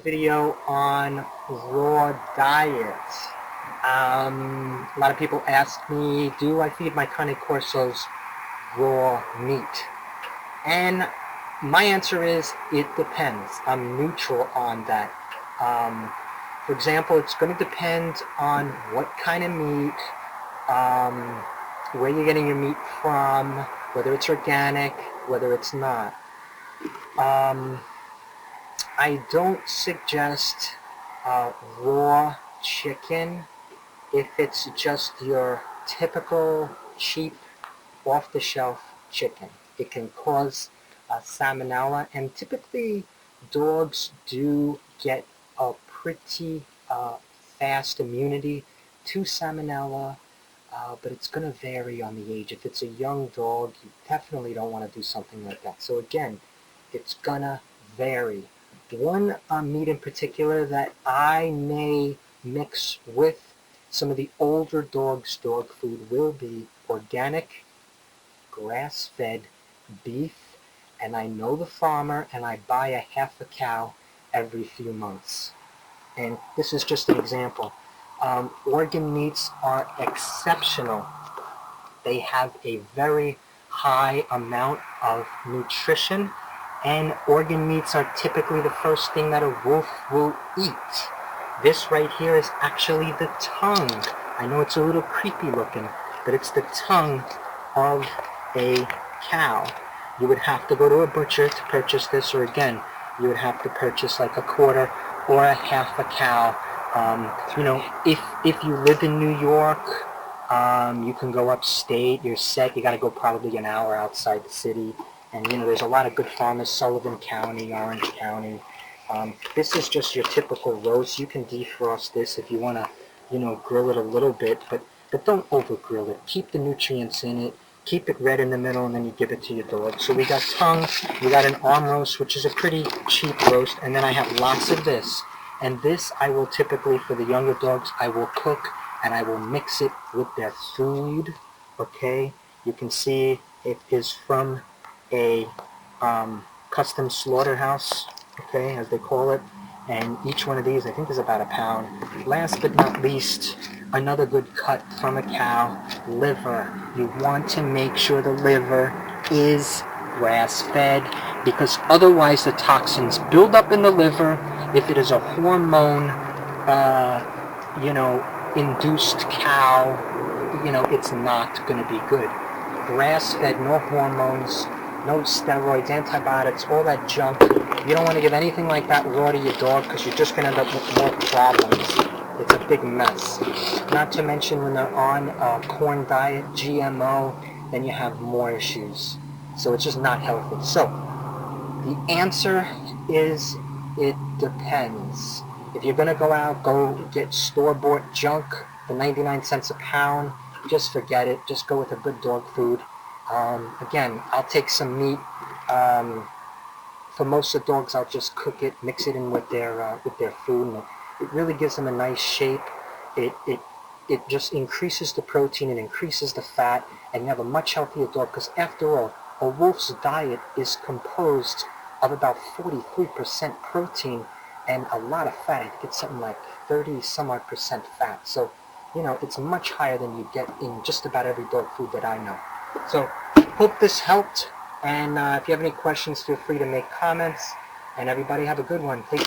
video on raw diet. A lot of people ask me, do I feed my Cane Corsos raw meat? And my answer is, it depends. I'm neutral on that. For example, it's going to depend on what kind of meat, where you're getting your meat from, whether it's organic, whether it's not. I don't suggest raw chicken if it's just your typical cheap off-the-shelf chicken. It can cause salmonella, and typically dogs do get a pretty fast immunity to salmonella, but it's going to vary on the age. If it's a young dog, you definitely don't want to do something like that. So again, it's going to vary. One meat in particular that I may mix with some of the older dogs' dog food will be organic, grass-fed beef, and I know the farmer, and I buy a half a cow every few months. And this is just an example. Organ meats are exceptional. They have a very high amount of nutrition, and organ meats are typically the first thing that a wolf will eat. This right here is actually the tongue. I know it's a little creepy looking, but it's the tongue of a cow. You would have to go to a butcher to purchase this, or again, you would have to purchase like a quarter or a half a cow. If you live in New York, you can go upstate. You're set. You got to go probably an hour outside the city. And, there's a lot of good farmers, Sullivan County, Orange County. This is just your typical roast. You can defrost this if you want to, grill it a little bit, but don't over grill it. Keep the nutrients in it. Keep it red in the middle, and then you give it to your dog. So we got tongue, we got an arm roast, which is a pretty cheap roast, and then I have lots of this. And this I will typically, for the younger dogs, I will cook, and I will mix it with their food, okay? You can see it is from a custom slaughterhouse, okay, as they call it, and each one of these I think is about a pound. Last but not least, another good cut from a cow, liver. You want to make sure the liver is grass-fed, because otherwise the toxins build up in the liver. If it is a hormone induced cow, it's not going to be good. Grass-fed, no hormones, no steroids, antibiotics, all that junk. You don't want to give anything like that raw to your dog, because you're just going to end up with more problems. It's a big mess. Not to mention when they're on a corn diet, GMO, then you have more issues. So it's just not healthy. So the answer is, it depends. If you're going to go out, go get store-bought junk for 99 cents a pound, just forget it. Just go with a good dog food. Again, I'll take some meat. For most of the dogs, I'll just cook it, mix it in with their food, and it really gives them a nice shape. It just increases the protein, it increases the fat, and you have a much healthier dog, because after all, a wolf's diet is composed of about 43% protein and a lot of fat. I think it's something like 30-some-odd% fat. So, it's much higher than you get in just about every dog food that I know. So, hope this helped, and if you have any questions, feel free to make comments, and everybody have a good one. Take